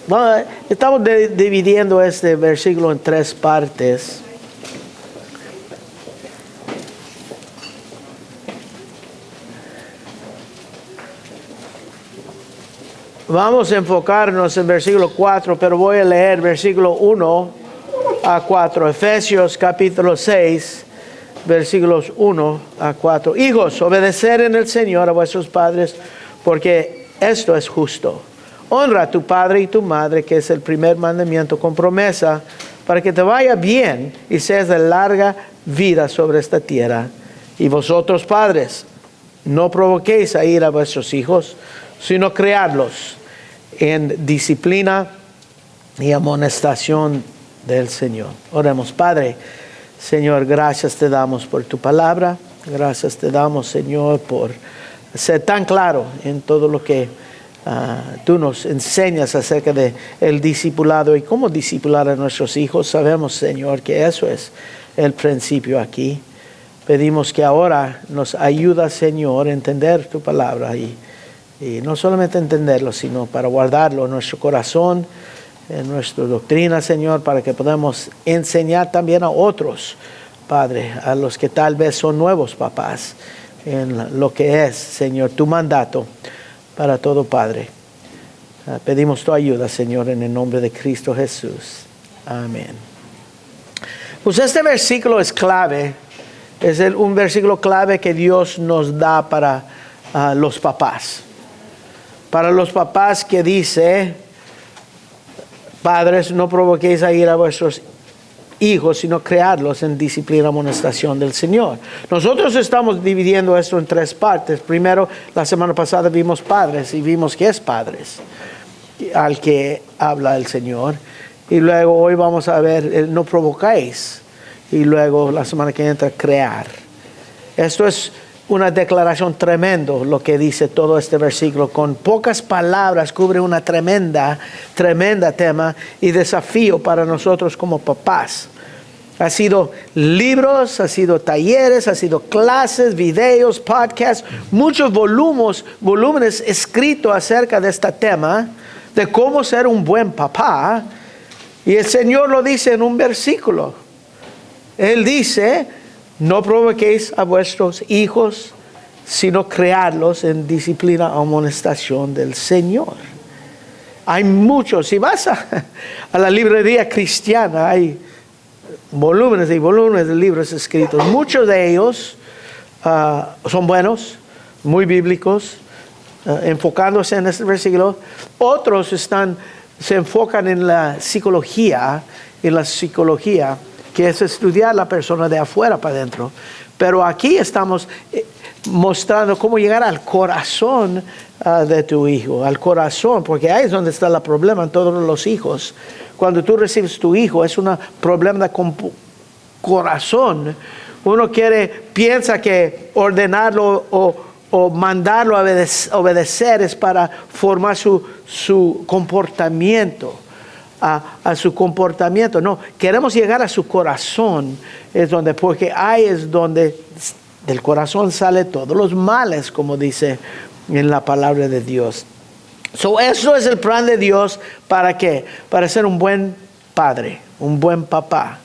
Bueno, estamos dividiendo este versículo en 3 partes. Vamos a enfocarnos en versículo 4, pero voy a leer versículo 1 a 4. Efesios capítulo 6, versículos 1 a 4. Hijos, obedecer en el Señor a vuestros padres, porque esto es justo. Honra a tu padre y tu madre, que es el primer mandamiento con promesa, para que te vaya bien y seas de larga vida sobre esta tierra. Y vosotros, padres, no provoquéis a ira a vuestros hijos, sino criadlos en disciplina y amonestación del Señor. Oremos. Padre, Señor, gracias te damos por tu palabra. Gracias te damos, Señor, por ser tan claro en todo lo que tú nos enseñas acerca de el discipulado y cómo discipular a nuestros hijos. Sabemos, Señor, que eso es el principio aquí. Pedimos que ahora nos ayudas, Señor, a entender tu palabra y no solamente entenderlo, sino para guardarlo en nuestro corazón, en nuestra doctrina, Señor, para que podamos enseñar también a otros, Padre, a los que tal vez son nuevos papás, en lo que es, Señor, tu mandato para todo Padre. Pedimos tu ayuda, Señor, en el nombre de Cristo Jesús. Amén. Pues este versículo es clave, es un versículo clave que Dios nos da para los papás. Para los papás que dice, padres, no provoquéis a ira a vuestros hijos, sino criarlos en disciplina y amonestación del Señor. Nosotros estamos dividiendo esto en 3 partes. Primero, la semana pasada vimos padres y vimos que es padres al que habla el Señor. Y luego hoy vamos a ver no provocáis. Y luego la semana que entra, crear. Esto es una declaración tremenda, lo que dice todo este versículo. Con pocas palabras cubre una tremenda tema y desafío para nosotros como papás. Ha sido libros, ha sido talleres, ha sido clases, videos, podcasts, muchos volúmenes escritos acerca de este tema, de cómo ser un buen papá. Y el Señor lo dice en un versículo. Él dice, no provoquéis a vuestros hijos, sino criarlos en disciplina y amonestación del Señor. Hay muchos, si vas a la librería cristiana, hay volúmenes y volúmenes de libros escritos. Muchos de ellos son buenos, muy bíblicos, enfocándose en este versículo. Otros se enfocan en la psicología, que es estudiar a la persona de afuera para adentro. Pero aquí estamos mostrando cómo llegar al corazón de tu hijo, al corazón, porque ahí es donde está el problema en todos los hijos. Cuando tú recibes tu hijo, es un problema de corazón. Uno piensa que ordenarlo o mandarlo a obedecer es para formar su comportamiento. A su comportamiento. No, queremos llegar a su corazón, porque ahí es donde del corazón sale todos los males, como dice en la palabra de Dios. Eso es el plan de Dios. ¿Para qué? Para ser un buen padre, un buen papá.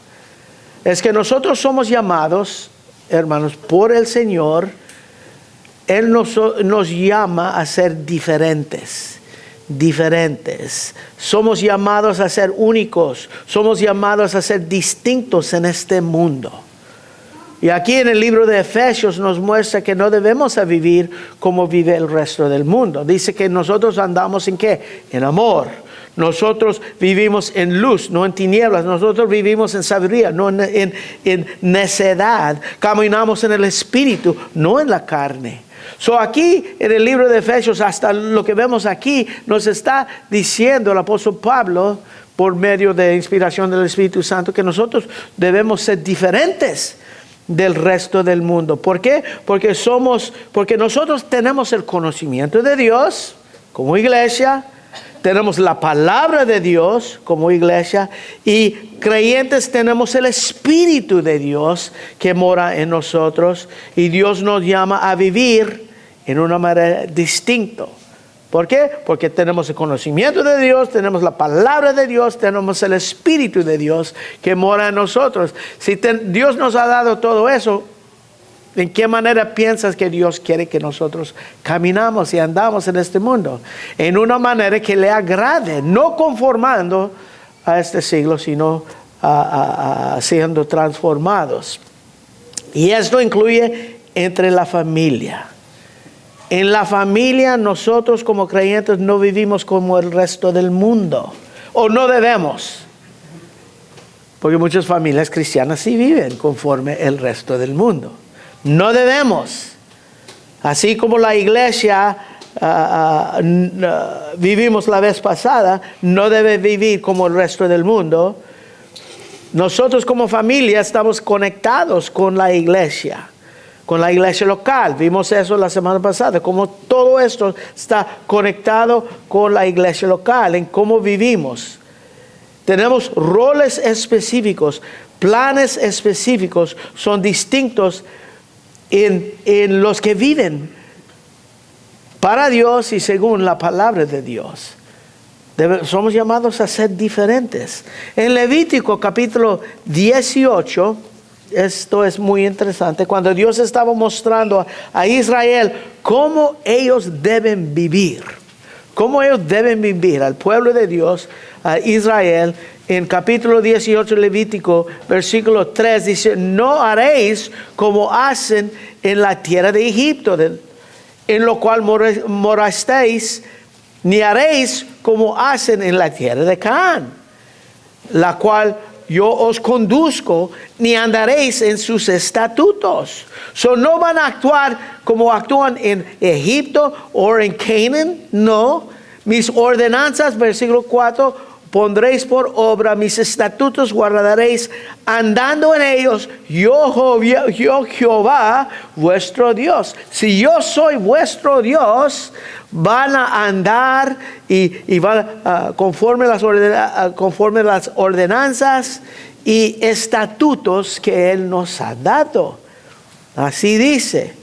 Es que nosotros somos llamados, hermanos, por el Señor. Él nos llama a ser diferentes. Somos llamados a ser únicos. Somos llamados a ser distintos en este mundo. Y aquí en el libro de Efesios nos muestra que no debemos vivir como vive el resto del mundo. Dice que nosotros andamos ¿en qué? En amor. Nosotros vivimos en luz, no en tinieblas. Nosotros vivimos en sabiduría, no en necedad. Caminamos en el Espíritu, no en la carne. Aquí en el libro de Efesios, hasta lo que vemos aquí, nos está diciendo el apóstol Pablo, por medio de inspiración del Espíritu Santo, que nosotros debemos ser diferentes del resto del mundo. ¿Por qué? Porque nosotros tenemos el conocimiento de Dios como iglesia, tenemos la palabra de Dios como iglesia, y creyentes tenemos el Espíritu de Dios que mora en nosotros, y Dios nos llama a vivir en una manera distinta ¿Por qué? Porque tenemos el conocimiento de Dios, tenemos la palabra de Dios, tenemos el Espíritu de Dios que mora en nosotros. Si Dios nos ha dado todo eso, ¿en qué manera piensas que Dios quiere que nosotros caminamos y andamos en este mundo? En una manera que le agrade, no conformando a este siglo, sino siendo transformados. Y esto incluye entre la familia. En la familia nosotros como creyentes no vivimos como el resto del mundo. O no debemos. Porque muchas familias cristianas sí viven conforme el resto del mundo. No debemos. Así como la iglesia vivimos la vez pasada, no debe vivir como el resto del mundo. Nosotros como familia estamos conectados con la iglesia local. Vimos eso la semana pasada, cómo todo esto está conectado con la iglesia local, en cómo vivimos. Tenemos roles específicos, planes específicos, son distintos en los que viven para Dios y según la palabra de Dios. Somos llamados a ser diferentes. En Levítico capítulo 18, esto es muy interesante, cuando Dios estaba mostrando a Israel cómo ellos deben vivir. Cómo ellos deben vivir al pueblo de Dios, a Israel. En capítulo 18 Levítico, versículo 3, dice: no haréis como hacen en la tierra de Egipto, en lo cual morasteis, ni haréis como hacen en la tierra de Canaán, la cual yo os conduzco, ni andaréis en sus estatutos. No van a actuar como actúan en Egipto o en Canaán, no. Mis ordenanzas, versículo 4, pondréis por obra, mis estatutos guardaréis, andando en ellos, yo Jehová, vuestro Dios. Si yo soy vuestro Dios, van a andar y van conforme las ordenanzas y estatutos que Él nos ha dado. Así dice.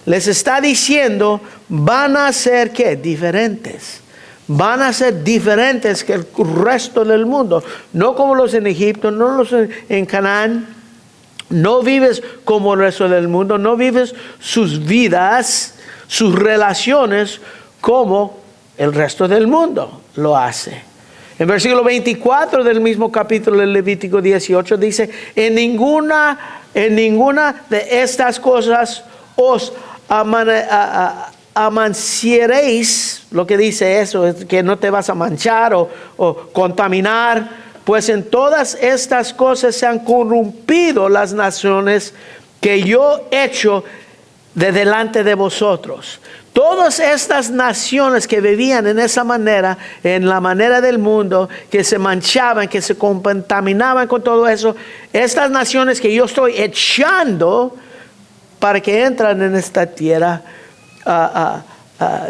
Les está diciendo, van a ser ¿qué? Diferentes. Van a ser diferentes que el resto del mundo. No como los en Egipto, no los en Canaán. No vives como el resto del mundo. No vives sus vidas, sus relaciones como el resto del mundo lo hace. En versículo 24 del mismo capítulo de Levítico 18 dice: en ninguna de estas cosas os amanciaréis. Lo que dice eso es que no te vas a manchar o contaminar, pues en todas estas cosas se han corrompido las naciones que yo he hecho de delante de vosotros. Todas estas naciones que vivían en esa manera, en la manera del mundo, que se manchaban, que se contaminaban con todo eso, estas naciones que yo estoy echando para que entran en esta tierra,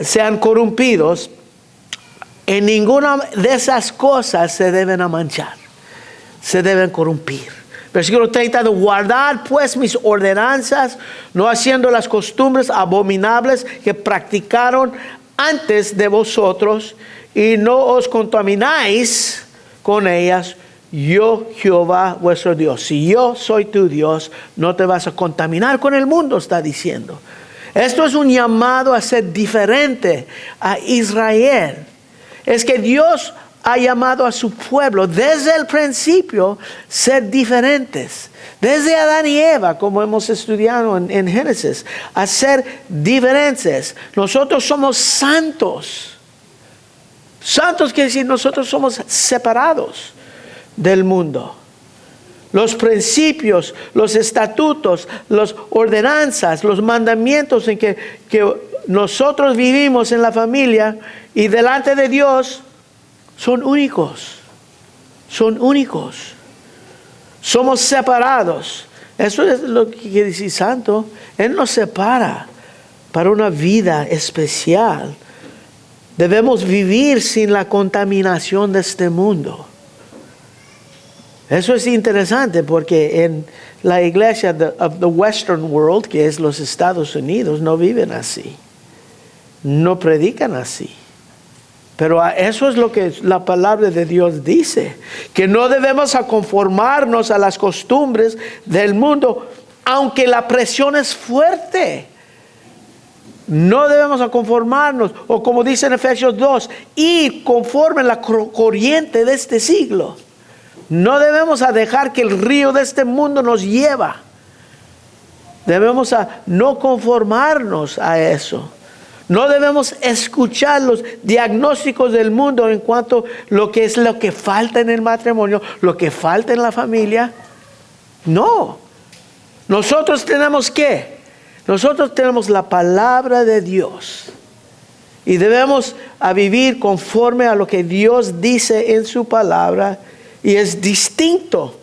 sean corrompidos, en ninguna de esas cosas se deben manchar, se deben corrompir. Versículo 30, de guardar pues mis ordenanzas, no haciendo las costumbres abominables que practicaron antes de vosotros, y no os contamináis con ellas, yo Jehová vuestro Dios. Si yo soy tu Dios, no te vas a contaminar con el mundo, está diciendo. Esto es un llamado a ser diferente a Israel. Es que Dios ha llamado a su pueblo desde el principio ser diferentes. Desde Adán y Eva, como hemos estudiado en Génesis, a ser diferentes. Nosotros somos santos. Santos quiere decir nosotros somos separados del mundo. Los principios, los estatutos, las ordenanzas, los mandamientos en que nosotros vivimos en la familia y delante de Dios son únicos. Son únicos. Somos separados. Eso es lo que quiere decir santo. Él nos separa para una vida especial. Debemos vivir sin la contaminación de este mundo. Eso es interesante porque en la iglesia of the Western world, que es los Estados Unidos, no viven así. No predican así. Pero eso es lo que la palabra de Dios dice, que no debemos conformarnos a las costumbres del mundo, aunque la presión es fuerte. No debemos conformarnos, o como dice en Efesios 2, ir conforme la corriente de este siglo. No debemos dejar que el río de este mundo nos lleva. Debemos no conformarnos a eso. No debemos escuchar los diagnósticos del mundo en cuanto a lo que falta en el matrimonio, lo que falta en la familia. No. Nosotros tenemos ¿qué? Nosotros tenemos la palabra de Dios. Y debemos vivir conforme a lo que Dios dice en su palabra. Y es distinto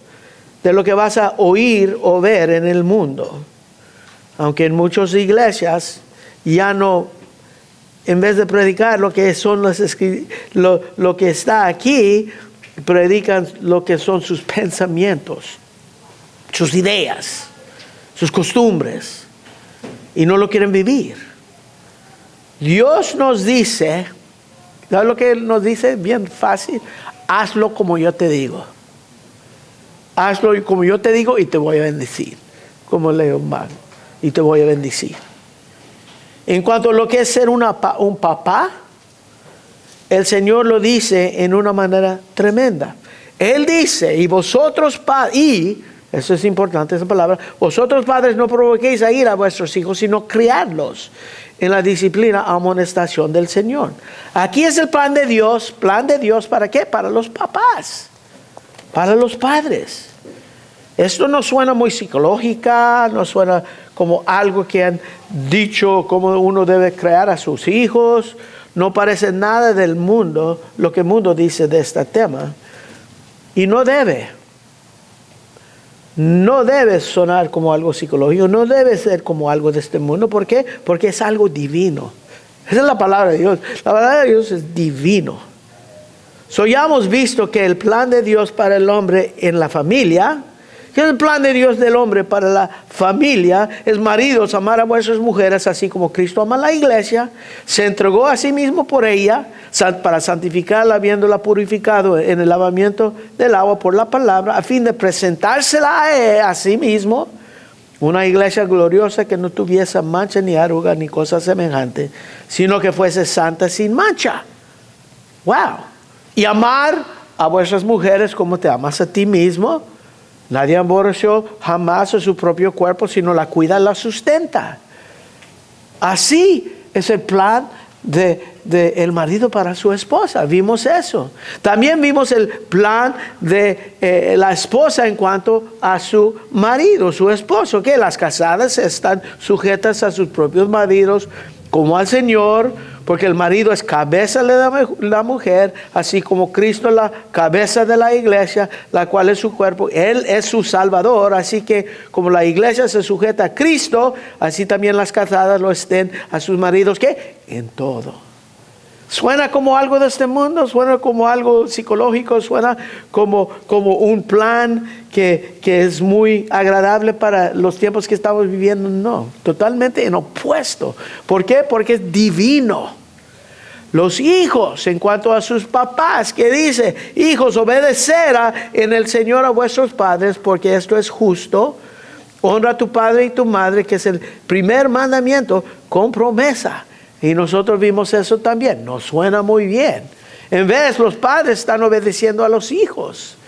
de lo que vas a oír o ver en el mundo. Aunque en muchas iglesias ya no, en vez de predicar lo que son lo que está aquí, predican lo que son sus pensamientos, sus ideas, sus costumbres, y no lo quieren vivir. Dios nos dice, ¿sabes lo que Él nos dice? Bien fácil, hazlo como yo te digo. Hazlo como yo te digo y te voy a bendecir. Como leo mal, y te voy a bendecir. En cuanto a lo que es ser un papá, el Señor lo dice en una manera tremenda. Él dice, y vosotros y eso es importante, esa palabra, vosotros padres no provoquéis a ir a vuestros hijos, sino criadlos en la disciplina, amonestación del Señor. Aquí es el plan de Dios. ¿Plan de Dios para qué? Para los papás, para los padres. Esto no suena muy psicológica, no suena como algo que han dicho, cómo uno debe crear a sus hijos. No parece nada del mundo, lo que el mundo dice de este tema. Y no debe sonar como algo psicológico, no debe ser como algo de este mundo. ¿Por qué? Porque es algo divino. Esa es la palabra de Dios. La palabra de Dios es divino. Ya hemos visto que el plan de Dios para el hombre en la familia, que el plan de Dios del hombre para la familia es: maridos, amar a vuestras mujeres así como Cristo ama a la iglesia, se entregó a sí mismo por ella para santificarla, habiéndola purificado en el lavamiento del agua por la palabra, a fin de presentársela a sí mismo, una iglesia gloriosa que no tuviese mancha ni arruga ni cosa semejante, sino que fuese santa sin mancha. ¡Wow! Y amar a vuestras mujeres como te amas a ti mismo. Nadie aborreció jamás a su propio cuerpo, sino la cuida y la sustenta. Así es el plan de el marido para su esposa. Vimos eso. También vimos el plan de la esposa en cuanto a su marido, su esposo, que las casadas están sujetas a sus propios maridos como al Señor, porque el marido es cabeza de la mujer, así como Cristo es la cabeza de la iglesia, la cual es su cuerpo. Él es su Salvador, así que como la iglesia se sujeta a Cristo, así también las casadas lo estén a sus maridos, ¿qué? En todo. Suena como algo de este mundo, suena como algo psicológico, suena como un plan que es muy agradable para los tiempos que estamos viviendo. No, totalmente en opuesto. ¿Por qué? Porque es divino. Los hijos, en cuanto a sus papás, que dice: hijos, obedecerá en el Señor a vuestros padres, porque esto es justo. Honra a tu padre y tu madre, que es el primer mandamiento con promesa. Y nosotros vimos eso también. Nos suena muy bien. En vez, los padres están obedeciendo a los hijos.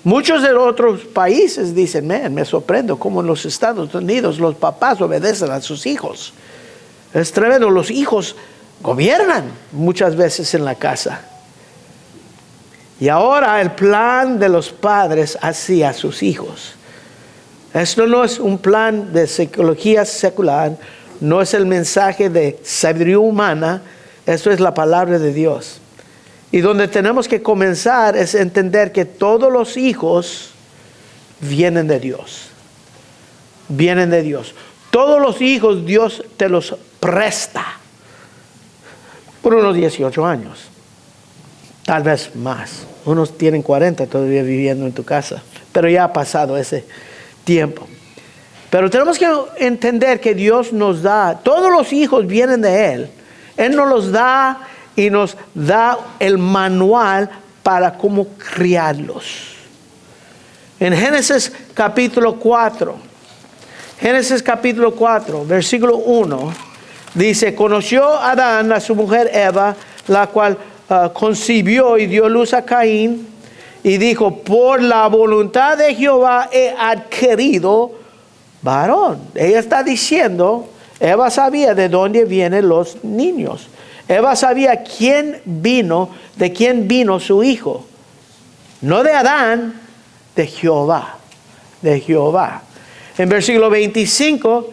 Muchos de otros países dicen: me sorprendo cómo en los Estados Unidos los papás obedecen a sus hijos. Es tremendo. Los hijos gobiernan muchas veces en la casa. Y ahora el plan de los padres hacia sus hijos. Esto no es un plan de psicología secular. No es el mensaje de sabiduría humana, esto es la palabra de Dios. Y donde tenemos que comenzar es entender que todos los hijos vienen de Dios. Vienen de Dios. Todos los hijos Dios te los presta por unos 18 años. Tal vez más. Unos tienen 40 todavía viviendo en tu casa. Pero ya ha pasado ese tiempo. Pero tenemos que entender que Dios nos da, todos los hijos vienen de Él. Él nos los da y nos da el manual para cómo criarlos. En Génesis capítulo 4, versículo 1, dice, conoció Adán a su mujer Eva, la cual concibió y dio luz a Caín, y dijo, por la voluntad de Jehová he adquirido varón. Ella está diciendo, Eva sabía de dónde vienen los niños. Eva sabía de quién vino su hijo. No de Adán, de Jehová. En versículo 25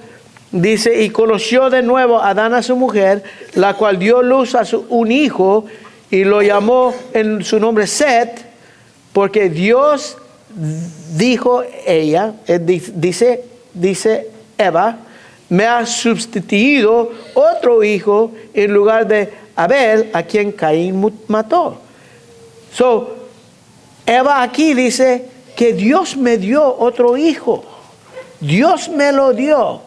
dice, y conoció de nuevo Adán a su mujer, la cual dio luz a un hijo, y lo llamó en su nombre Set, porque Dios dijo ella, dice Eva, me ha sustituido otro hijo en lugar de Abel, a quien Caín mató. Eva aquí dice que Dios me dio otro hijo. Dios me lo dio.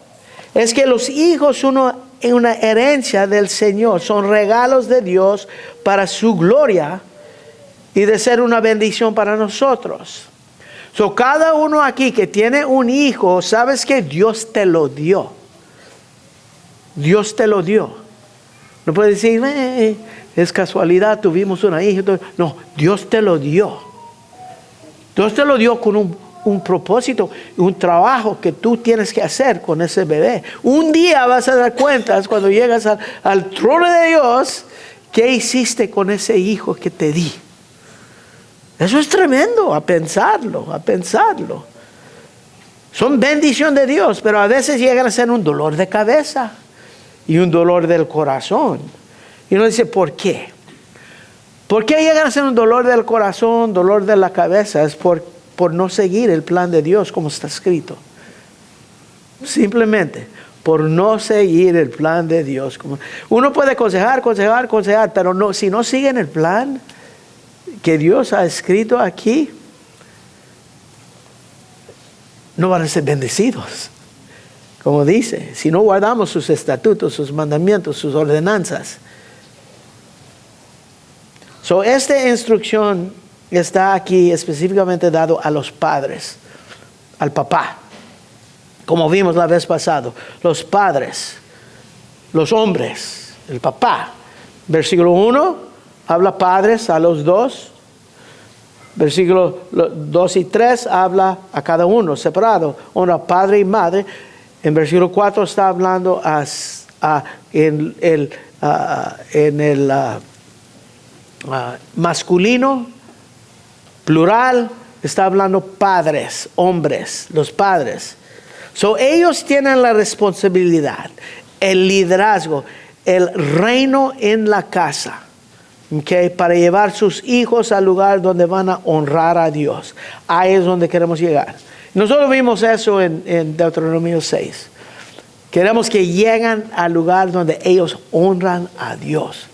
Es que los hijos son una herencia del Señor, son regalos de Dios para su gloria y de ser una bendición para nosotros. Cada uno aquí que tiene un hijo, sabes que Dios te lo dio. Dios te lo dio. No puedes decir, es casualidad, tuvimos una hija. No, Dios te lo dio. Dios te lo dio con un propósito, un trabajo que tú tienes que hacer con ese bebé. Un día vas a dar cuentas cuando llegas al trono de Dios, ¿qué hiciste con ese hijo que te di? Eso es tremendo, a pensarlo. Son bendición de Dios, pero a veces llegan a ser un dolor de cabeza y un dolor del corazón. Y uno dice, ¿por qué? ¿Por qué llegan a ser un dolor del corazón, dolor de la cabeza? Es por no seguir el plan de Dios como está escrito. Simplemente por no seguir el plan de Dios. Uno puede aconsejar, pero no, si no siguen el plan que Dios ha escrito aquí, no van a ser bendecidos. Como dice, si no guardamos sus estatutos, sus mandamientos, sus ordenanzas. Esta instrucción está aquí específicamente dado a los padres, al papá. Como vimos la vez pasada, los padres, los hombres, el papá. Versículo 1, habla padres a los dos. Versículo 2 y 3 habla a cada uno separado, honra padre y madre. En versículo 4 está hablando en el masculino, plural, está hablando padres, hombres, los padres. Ellos tienen la responsabilidad, el liderazgo, el reino en la casa. Para llevar sus hijos al lugar donde van a honrar a Dios. Ahí es donde queremos llegar. Nosotros vimos eso en Deuteronomio 6. Queremos que lleguen al lugar donde ellos honran a Dios.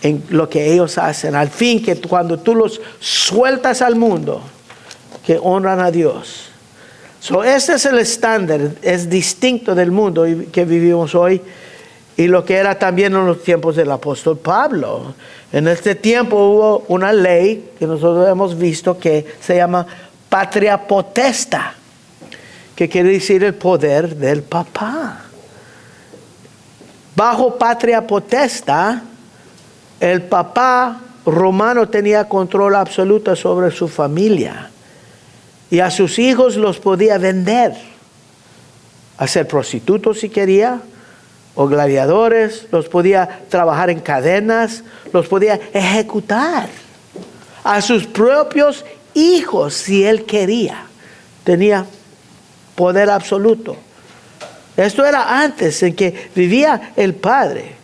En lo que ellos hacen. Al fin que cuando tú los sueltas al mundo, que honran a Dios. Este es el estándar. Es distinto del mundo que vivimos hoy. Y lo que era también en los tiempos del apóstol Pablo. En este tiempo hubo una ley que nosotros hemos visto que se llama patria potesta, que quiere decir el poder del papá. Bajo patria potesta, el papá romano tenía control absoluto sobre su familia y a sus hijos los podía vender, hacer prostitutos si quería, o gladiadores, los podía trabajar en cadenas, los podía ejecutar a sus propios hijos si él quería. Tenía poder absoluto. Esto era antes en que vivía el padre.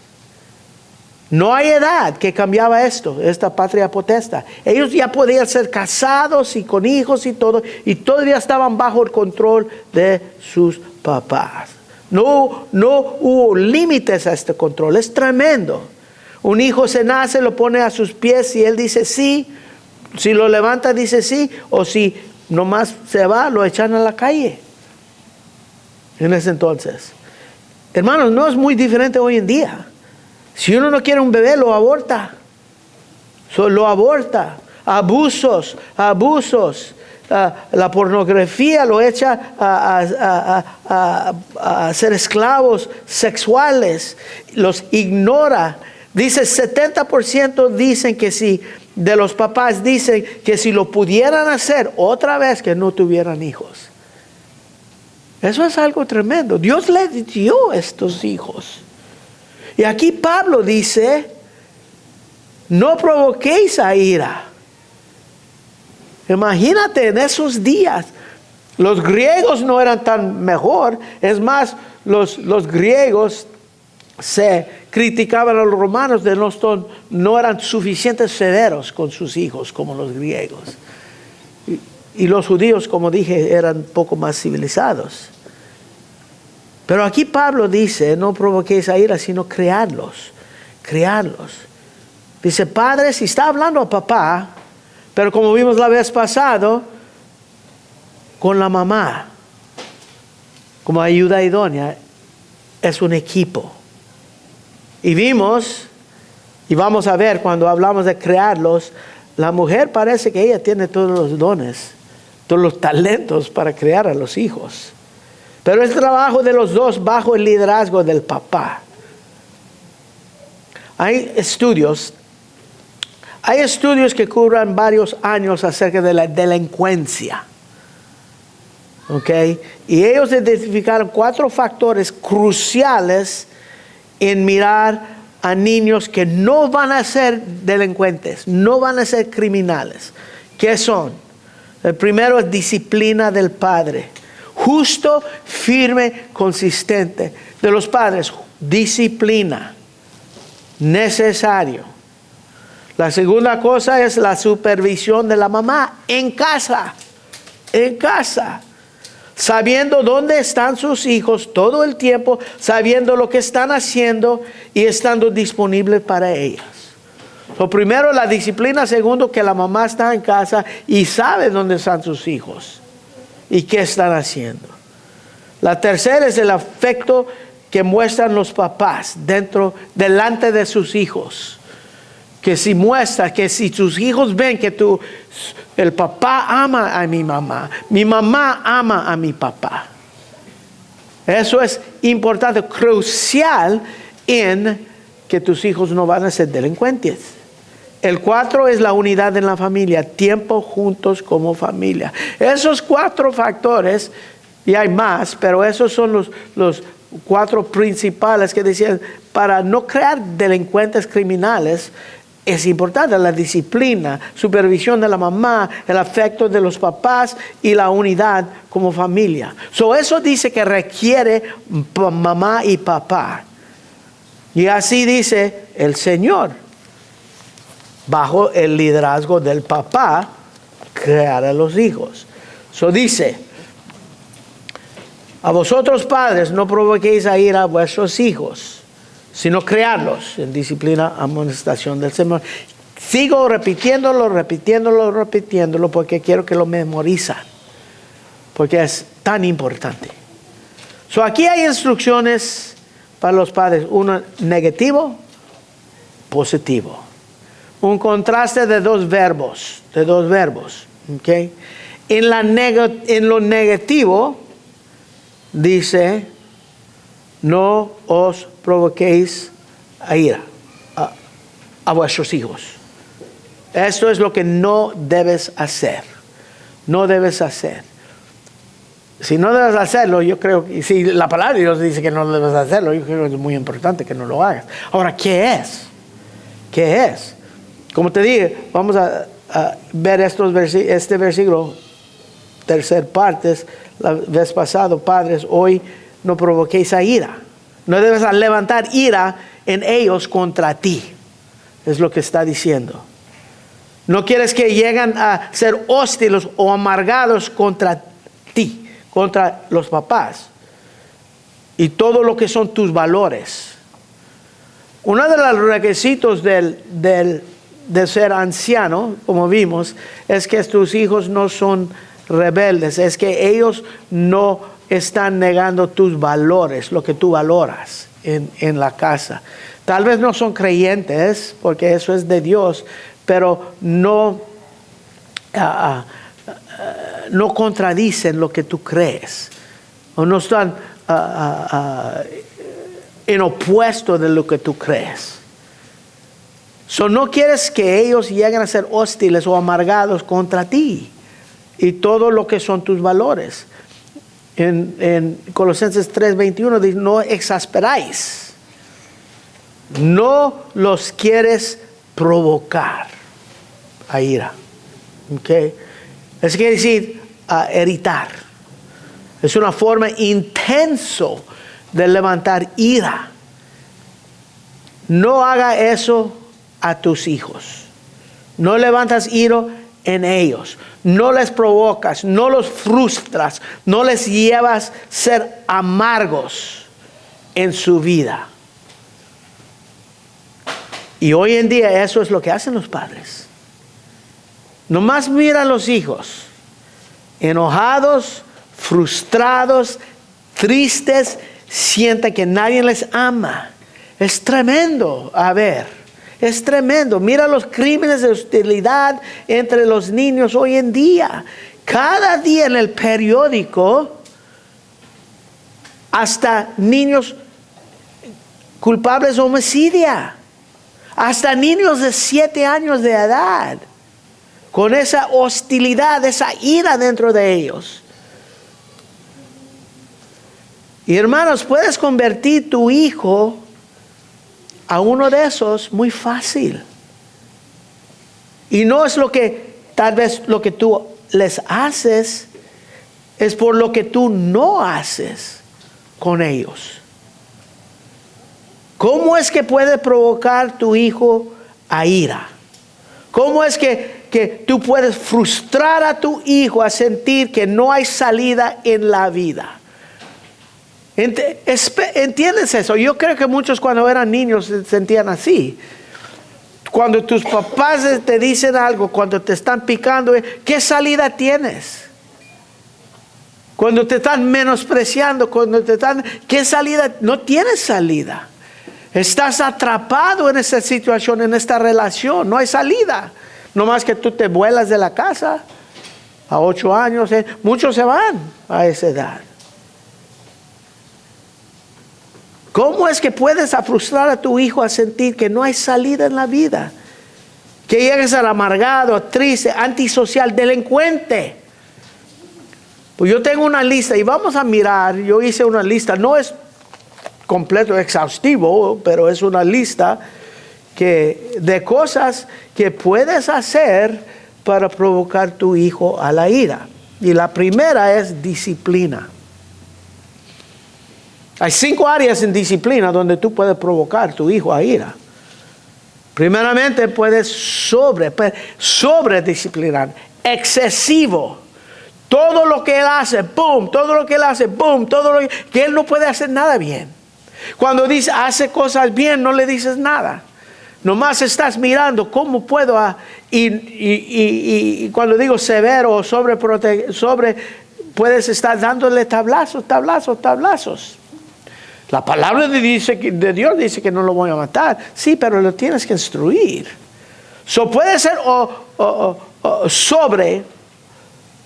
No hay edad que cambiaba esta patria potesta. Ellos ya podían ser casados y con hijos y todo, y todavía estaban bajo el control de sus papás. No hubo límites a este control. Es tremendo. Un hijo se nace, lo pone a sus pies y él dice sí. Si lo levanta dice sí. O si nomás se va, lo echan a la calle. En ese entonces. Hermanos, no es muy diferente hoy en día. Si uno no quiere un bebé, lo aborta. Lo aborta. Abusos. La pornografía lo echa a ser esclavos sexuales. Los ignora. Dice 70% dicen que si, de los papás dicen que si lo pudieran hacer otra vez, que no tuvieran hijos. Eso es algo tremendo. Dios le dio estos hijos. Y aquí Pablo dice, no provoquéis a ira. Imagínate en esos días. Los griegos no eran tan mejor. Es más, los griegos se criticaban a los romanos de no eran suficientes severos con sus hijos como los griegos. Y los judíos, como dije, eran un poco más civilizados. Pero aquí Pablo dice, no provoquéis a ira, sino criadlos. Dice, padre, si está hablando a papá, pero como vimos la vez pasada, con la mamá, como ayuda idónea, es un equipo. Y vimos, y vamos a ver cuando hablamos de crearlos, la mujer parece que ella tiene todos los dones, todos los talentos para crear a los hijos. Pero es trabajo de los dos bajo el liderazgo del papá. Hay estudios que cubren varios años acerca de la delincuencia. ¿Ok? Y ellos identificaron 4 factores cruciales en mirar a niños que no van a ser delincuentes, no van a ser criminales. ¿Qué son? El primero es disciplina del padre. Justo, firme, consistente. De los padres, disciplina. Necesario. La segunda cosa es la supervisión de la mamá en casa. En casa. Sabiendo dónde están sus hijos todo el tiempo, sabiendo lo que están haciendo y estando disponible para ellas. Lo primero, la disciplina. Segundo, que la mamá está en casa y sabe dónde están sus hijos y qué están haciendo. La tercera es el afecto que muestran los papás delante de sus hijos. Que si muestra, que si tus hijos ven que el papá ama a mi mamá ama a mi papá. Eso es importante, crucial en que tus hijos no van a ser delincuentes. El 4 es la unidad en la familia, tiempo juntos como familia. Esos 4 factores, y hay más, pero esos son los 4 principales que decían, para no crear delincuentes criminales, es importante la disciplina, supervisión de la mamá, el afecto de los papás y la unidad como familia. Eso dice que requiere mamá y papá. Y así dice el Señor. Bajo el liderazgo del papá, crear a los hijos. Dice, a vosotros padres no provoquéis a ira a vuestros hijos, sino crearlos en disciplina, amonestación del Señor. Sigo repitiéndolo, porque quiero que lo memorizan, porque es tan importante. Aquí hay instrucciones para los padres, uno negativo, positivo. Un contraste de dos verbos, ¿okay? En lo negativo, dice, no os provoquéis a ira a vuestros hijos. Esto es lo que no debes hacer. No debes hacer. Si no debes hacerlo, yo creo que si la palabra de Dios dice que no debes hacerlo, yo creo que es muy importante que no lo hagas. Ahora, ¿qué es? ¿Qué es? Como te dije, vamos a ver este versículo, tercer parte, la vez pasada, padres, hoy no provoquéis a ira. No debes levantar ira en ellos contra ti. Es lo que está diciendo. No quieres que lleguen a ser hostiles o amargados contra ti, contra los papás. Y todo lo que son tus valores. Uno de los requisitos de ser anciano, como vimos, es que tus hijos no son rebeldes. Es que ellos no están negando tus valores, lo que tú valoras en la casa. Tal vez no son creyentes, porque eso es de Dios, pero no contradicen lo que tú crees, o no están en opuesto de lo que tú crees. No quieres que ellos lleguen a ser hostiles o amargados contra ti y todo lo que son tus valores. En Colosenses 3:21 dice, no exasperáis. No los quieres provocar a ira. ¿Okay? Eso quiere decir irritar. Es una forma intenso de levantar ira. No haga eso a tus hijos. No levantas ira en ellos. No les provocas, no los frustras, no les llevas a ser amargos en su vida. Y hoy en día eso es lo que hacen los padres. Nomás mira a los hijos, enojados, frustrados, tristes, sienten que nadie les ama. Es tremendo, es tremendo. Mira los crímenes de hostilidad entre los niños hoy en día. Cada día en el periódico, hasta niños culpables de homicidio, hasta niños de 7 años de edad, con esa hostilidad, esa ira dentro de ellos. Y hermanos, puedes convertir tu hijo a uno de esos muy fácil. Y no es lo que, tal vez lo que tú les haces, es por lo que tú no haces con ellos. ¿Cómo es que puede provocar tu hijo a ira? ¿Cómo es que tú puedes frustrar a tu hijo a sentir que no hay salida en la vida? ¿Entiendes eso? Yo creo que muchos cuando eran niños se sentían así. Cuando tus papás te dicen algo, cuando te están picando, ¿qué salida tienes? Cuando te están menospreciando, ¿qué salida? No tienes salida. Estás atrapado en esa situación, en esta relación. No hay salida. No más que tú te vuelas de la casa a 8 años. Muchos se van a esa edad. ¿Cómo es que puedes frustrar a tu hijo a sentir que no hay salida en la vida? Que llegues al amargado, triste, antisocial, delincuente. Pues yo tengo una lista y vamos a mirar. Yo hice una lista, no es completo, exhaustivo, pero es una lista de cosas que puedes hacer para provocar tu hijo a la ira. Y la primera es disciplina. Hay 5 áreas en disciplina donde tú puedes provocar a tu hijo a ira. Primeramente, puedes sobredisciplinar, excesivo. Todo lo que él hace, boom, todo lo que él hace, boom, todo lo que él no puede hacer nada bien. Cuando dice hace cosas bien, no le dices nada. Nomás estás mirando cómo puedo. Y cuando digo severo o puedes estar dándole tablazos. La palabra de Dios dice que no lo voy a matar. Sí, pero lo tienes que instruir. Puede ser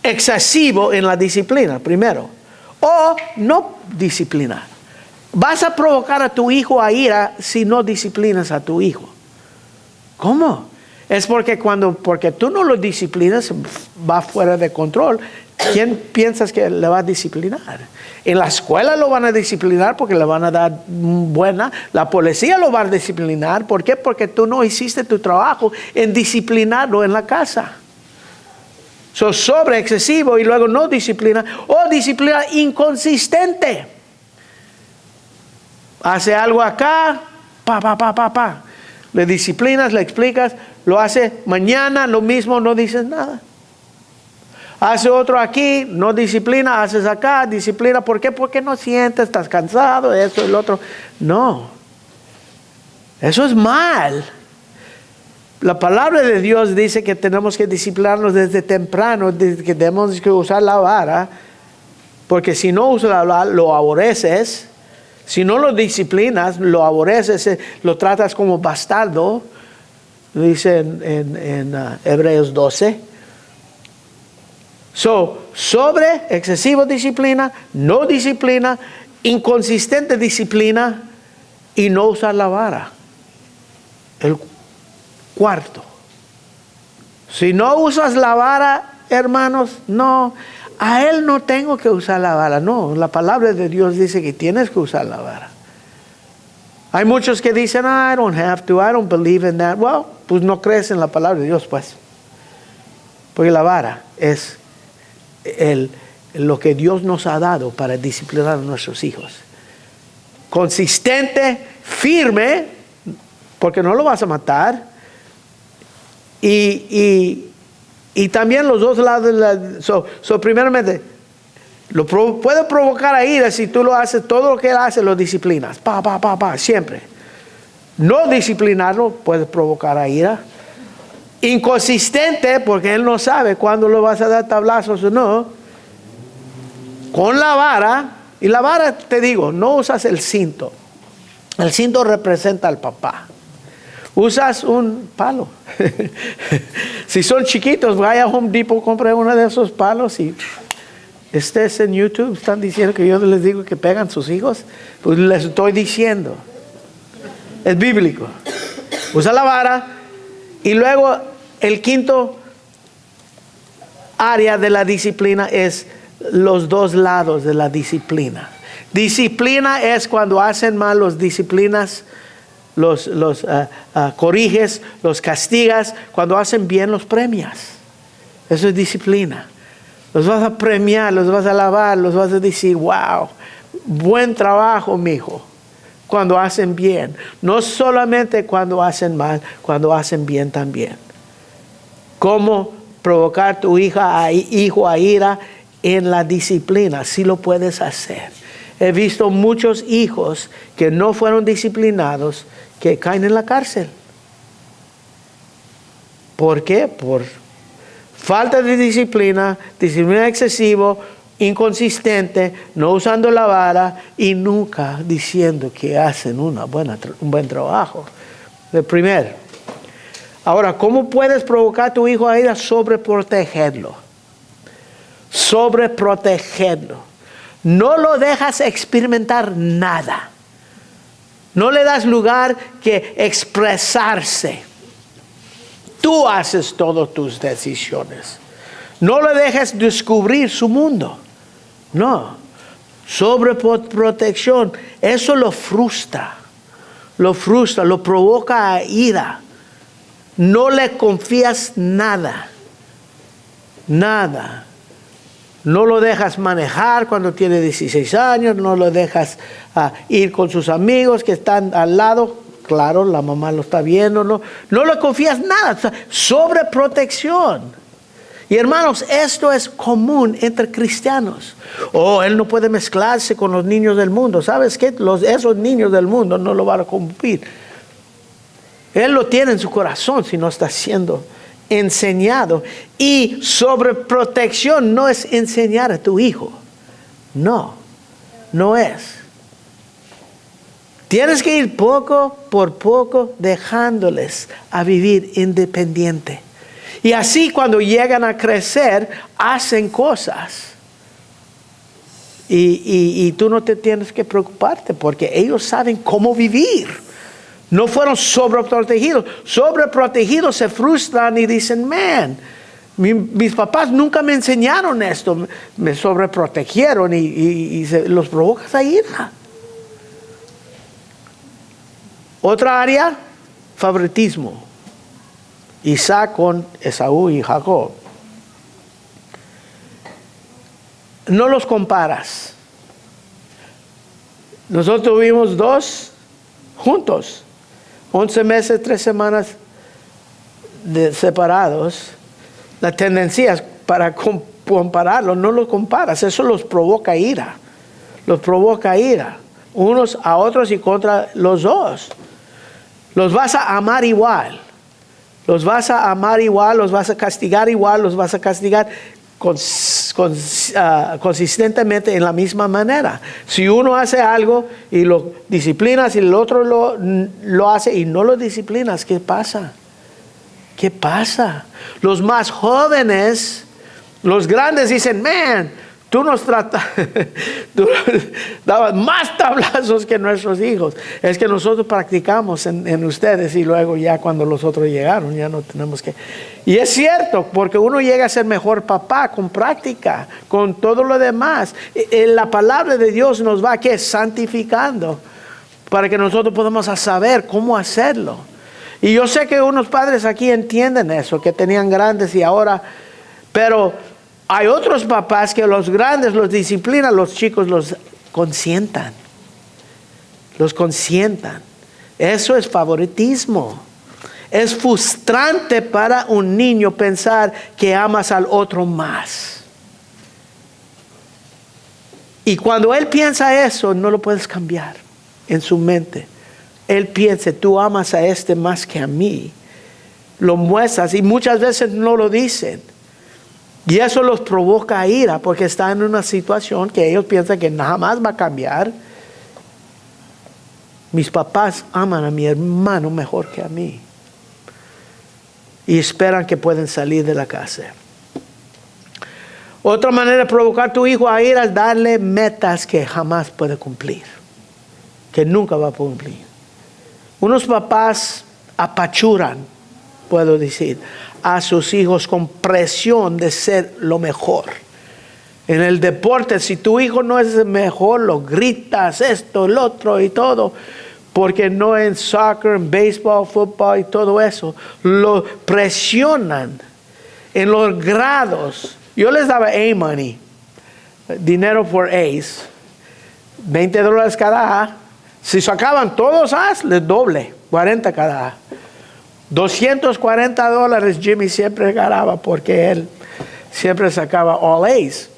excesivo en la disciplina, primero. O no disciplinar. Vas a provocar a tu hijo a ira si no disciplinas a tu hijo. ¿Cómo? Es porque tú no lo disciplinas, va fuera de control. ¿Quién piensas que le va a disciplinar? En la escuela lo van a disciplinar porque le van a dar buena. La policía lo va a disciplinar. ¿Por qué? Porque tú no hiciste tu trabajo en disciplinarlo en la casa. Sobre excesivo y luego no disciplina. O disciplina inconsistente. Hace algo acá, pa. Le disciplinas, le explicas, lo hace mañana, lo mismo, no dices nada. Hace otro aquí, no disciplina, haces acá, disciplina. ¿Por qué? Porque no sientes, estás cansado, esto y lo otro. No. Eso es mal. La palabra de Dios dice que tenemos que disciplinarnos desde temprano, que tenemos que usar la vara, porque si no usas la vara, lo aborreces. Si no lo disciplinas, lo aborreces, lo tratas como bastardo. dice en Hebreos 12. Sobre excesiva disciplina, no disciplina, inconsistente disciplina y no usar la vara. El cuarto. Si no usas la vara, hermanos, no, a él no tengo que usar la vara. No, la palabra de Dios dice que tienes que usar la vara. Hay muchos que dicen, I don't have to, I don't believe in that. Well, pues no crees en la palabra de Dios, pues. Porque la vara es lo que Dios nos ha dado para disciplinar a nuestros hijos. Consistente, firme, porque no lo vas a matar. Y también los dos lados. Primeramente, puede provocar a ira si tú lo haces, todo lo que él hace lo disciplinas. Siempre. No disciplinarlo puede provocar a ira. Inconsistente, porque él no sabe cuándo lo vas a dar tablazos o no. Con la vara, y la vara, te digo, no usas el cinto. El cinto representa al papá. Usas un palo. Si son chiquitos, vaya a Home Depot, compre uno de esos palos y estés en YouTube, están diciendo que yo les digo que pegan sus hijos. Pues les estoy diciendo. Es bíblico. Usa la vara. Y luego el quinto área de la disciplina es los dos lados de la disciplina. Disciplina es cuando hacen mal, los disciplinas, los corriges, los castigas. Cuando hacen bien, los premias. Eso es disciplina. Los vas a premiar, los vas a alabar, los vas a decir, wow, buen trabajo, mijo. Cuando hacen bien. No solamente cuando hacen mal, cuando hacen bien también. ¿Cómo provocar tu hijo a ira? En la disciplina. Sí lo puedes hacer. He visto muchos hijos que no fueron disciplinados que caen en la cárcel. ¿Por qué? Por falta de disciplina excesiva, inconsistente, no usando la vara y nunca diciendo que hacen un buen trabajo. El primero. Ahora, ¿cómo puedes provocar a tu hijo a ira? Sobreprotegerlo. Sobreprotegerlo. No lo dejas experimentar nada. No le das lugar que expresarse. Tú haces todas tus decisiones. No le dejes descubrir su mundo. No. Sobreprotección. Eso lo frustra. Lo provoca a ira. No le confías nada. Nada. No lo dejas manejar cuando tiene 16 años. No lo dejas ir con sus amigos que están al lado. Claro, la mamá lo está viendo. No le confías nada. Sobreprotección. Y hermanos, esto es común entre cristianos. Él no puede mezclarse con los niños del mundo. ¿Sabes qué? Esos niños del mundo no lo van a cumplir. Él lo tiene en su corazón si no está siendo enseñado. Y sobreprotección no es enseñar a tu hijo. No es. Tienes que ir poco por poco dejándoles a vivir independiente. Y así cuando llegan a crecer, hacen cosas. Y tú no te tienes que preocuparte porque ellos saben cómo vivir. No fueron sobreprotegidos. Sobreprotegidos se frustran y dicen, mis papás nunca me enseñaron esto. Me sobreprotegieron y los provocas a ira. Otra área, favoritismo. Isaac con Esaú y Jacob. No los comparas. Nosotros tuvimos 2 juntos. 11 meses, 3 semanas separados. La tendencia es para compararlos, no los comparas. Eso los provoca ira. Los provoca ira. Unos a otros y contra los dos. Los vas a amar igual. Los vas a amar igual, los vas a castigar igual, los vas a castigar consistentemente en la misma manera. Si uno hace algo y lo disciplinas y el otro lo hace y no lo disciplinas, ¿qué pasa? ¿Qué pasa? Los más jóvenes, los grandes dicen, man, tú nos tratas, tú dabas más tablazos que nuestros hijos. Es que nosotros practicamos en ustedes y luego ya cuando los otros llegaron ya no tenemos que. Y es cierto, porque uno llega a ser mejor papá con práctica, con todo lo demás. La palabra de Dios nos va ¿qué? Santificando para que nosotros podamos saber cómo hacerlo. Y yo sé que unos padres aquí entienden eso, que tenían grandes y ahora, pero hay otros papás que los grandes los disciplinan, los chicos los consientan. Los consientan. Eso es favoritismo. Es frustrante para un niño pensar que amas al otro más. Y cuando él piensa eso, no lo puedes cambiar en su mente. Él piensa, tú amas a este más que a mí. Lo muestras y muchas veces no lo dicen. Y eso los provoca ira porque están en una situación que ellos piensan que nada más va a cambiar. Mis papás aman a mi hermano mejor que a mí. Y esperan que pueden salir de la casa. Otra manera de provocar a tu hijo a ira es darle metas que jamás puede cumplir. Que nunca va a cumplir. Unos papás apachuran, puedo decir, a sus hijos con presión de ser lo mejor. En el deporte, si tu hijo no es el mejor, lo gritas, esto, el otro y todo. Porque no en soccer, en béisbol, fútbol y todo eso. Lo presionan en los grados. Yo les daba A-Money, dinero por A's, $20 cada A. Si sacaban todos A's, les doble, 40 cada A. $240 Jimmy siempre ganaba porque él siempre sacaba all A's.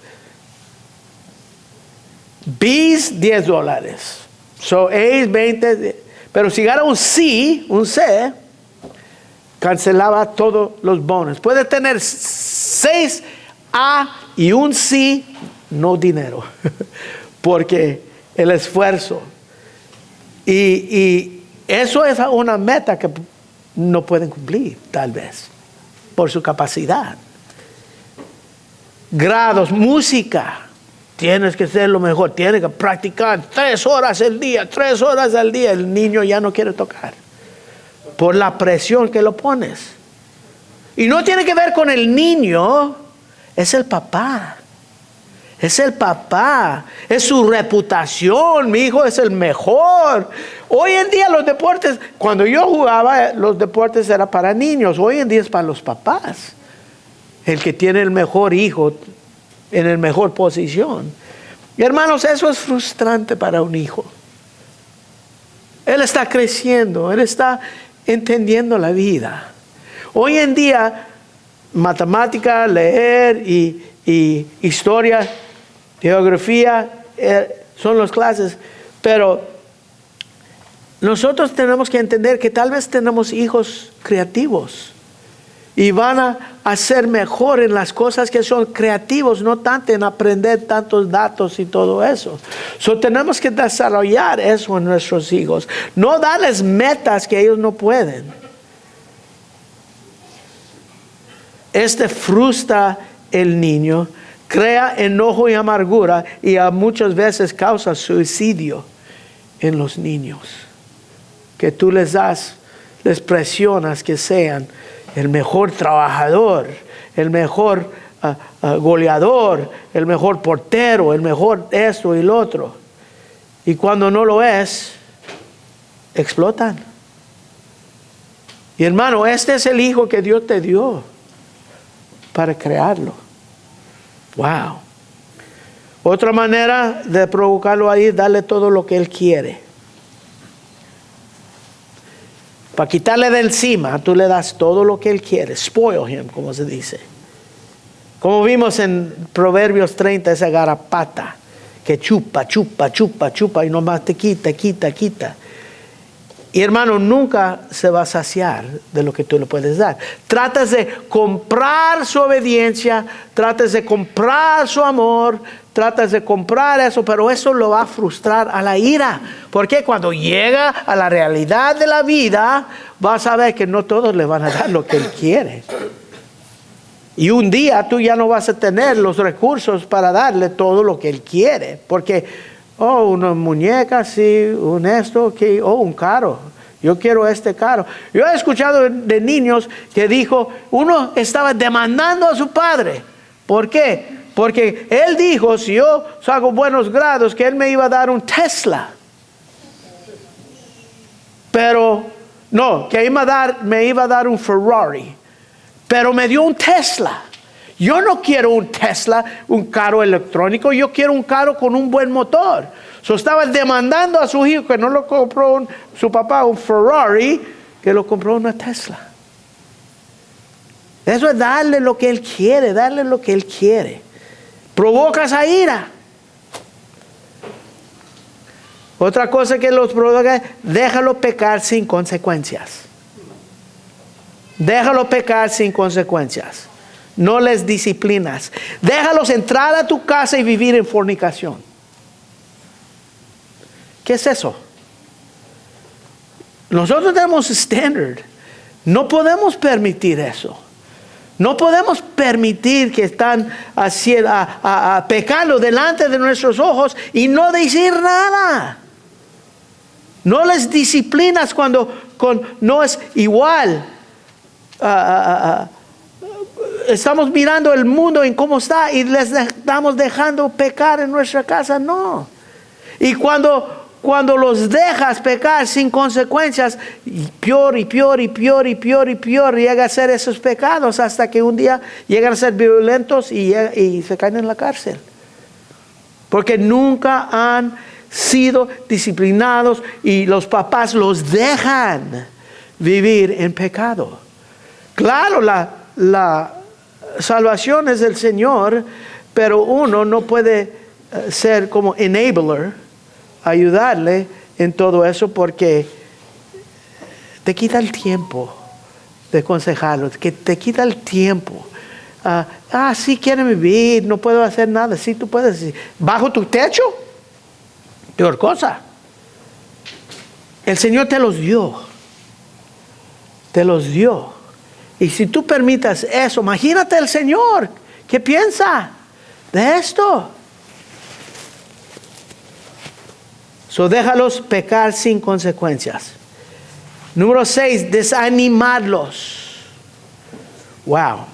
B's, $10. So A's, 20. Pero si gana un C, cancelaba todos los bonos. Puede tener 6 A y un C, no dinero. Porque el esfuerzo. Y eso es una meta que no pueden cumplir, tal vez, por su capacidad. Grados, música. Tienes que ser lo mejor, tienes que practicar 3 horas al día, 3 horas al día. El niño ya no quiere tocar por la presión que lo pones. Y no tiene que ver con el niño, es el papá. Es el papá, es su reputación, mi hijo es el mejor. Hoy en día los deportes, cuando yo jugaba, los deportes eran para niños, hoy en día es para los papás. El que tiene el mejor hijo en la mejor posición. Y hermanos, eso es frustrante para un hijo. Él está creciendo, él está entendiendo la vida. Hoy en día, matemática, leer y historia, geografía, son las clases, pero nosotros tenemos que entender que tal vez tenemos hijos creativos y van a ser mejor en las cosas que son creativos, no tanto en aprender tantos datos y todo eso. So, tenemos que desarrollar eso en nuestros hijos, no darles metas que ellos no pueden. Frustra el niño, crea enojo y amargura y muchas veces causa suicidio en los niños. Que tú les presionas que sean el mejor trabajador, el mejor goleador, el mejor portero, el mejor esto y lo otro. Y cuando no lo es, explotan. Y hermano, este es el hijo que Dios te dio para crearlo. Wow. Otra manera de provocarlo ahí es darle todo lo que él quiere. Para quitarle de encima, tú le das todo lo que él quiere. Spoil him, como se dice. Como vimos en Proverbios 30, esa garrapata que chupa y nomás te quita. Y hermano, nunca se va a saciar de lo que tú le puedes dar. Tratas de comprar su obediencia, tratas de comprar su amor, tratas de comprar eso, pero eso lo va a frustrar a la ira. Porque cuando llega a la realidad de la vida, vas a ver que no todos le van a dar lo que él quiere. Y un día tú ya no vas a tener los recursos para darle todo lo que él quiere. Porque una muñeca, sí, un esto, que, un carro. Yo quiero este carro. Yo he escuchado de niños que dijo, uno estaba demandando a su padre. ¿Por qué? Porque él dijo, si yo saco buenos grados, que él me iba a dar un Tesla. Pero, no, que me iba a dar un Ferrari. Pero me dio un Tesla. Yo no quiero un Tesla, un carro electrónico, yo quiero un carro con un buen motor. Estaba demandando a su hijo que no lo compró su papá un Ferrari, que lo compró una Tesla. Eso es darle lo que él quiere, darle lo que él quiere. Provoca esa ira. Otra cosa que los provoca es déjalo pecar sin consecuencias. Déjalo pecar sin consecuencias. No les disciplinas. Déjalos entrar a tu casa y vivir en fornicación. ¿Qué es eso? Nosotros tenemos estándar. No podemos permitir eso. No podemos permitir que están pecando delante de nuestros ojos y no decir nada. No les disciplinas cuando no es igual. Estamos mirando el mundo en cómo está y les estamos dejando pecar en nuestra casa. No. Y cuando los dejas pecar sin consecuencias, peor y peor y peor y peor y peor llega a ser esos pecados hasta que un día llegan a ser violentos y se caen en la cárcel. Porque nunca han sido disciplinados y los papás los dejan vivir en pecado. Claro, la salvación es del Señor, pero uno no puede ser como enabler, ayudarle en todo eso, porque te quita el tiempo de aconsejarlos, que te quita el tiempo. Sí quieren vivir, no puedo hacer nada. Sí, tú puedes. Bajo tu techo, peor cosa. El Señor te los dio. Te los dio. Y si tú permitas eso, imagínate el Señor, ¿qué piensa de esto? Déjalos pecar sin consecuencias. Número 6, desanimarlos. Wow.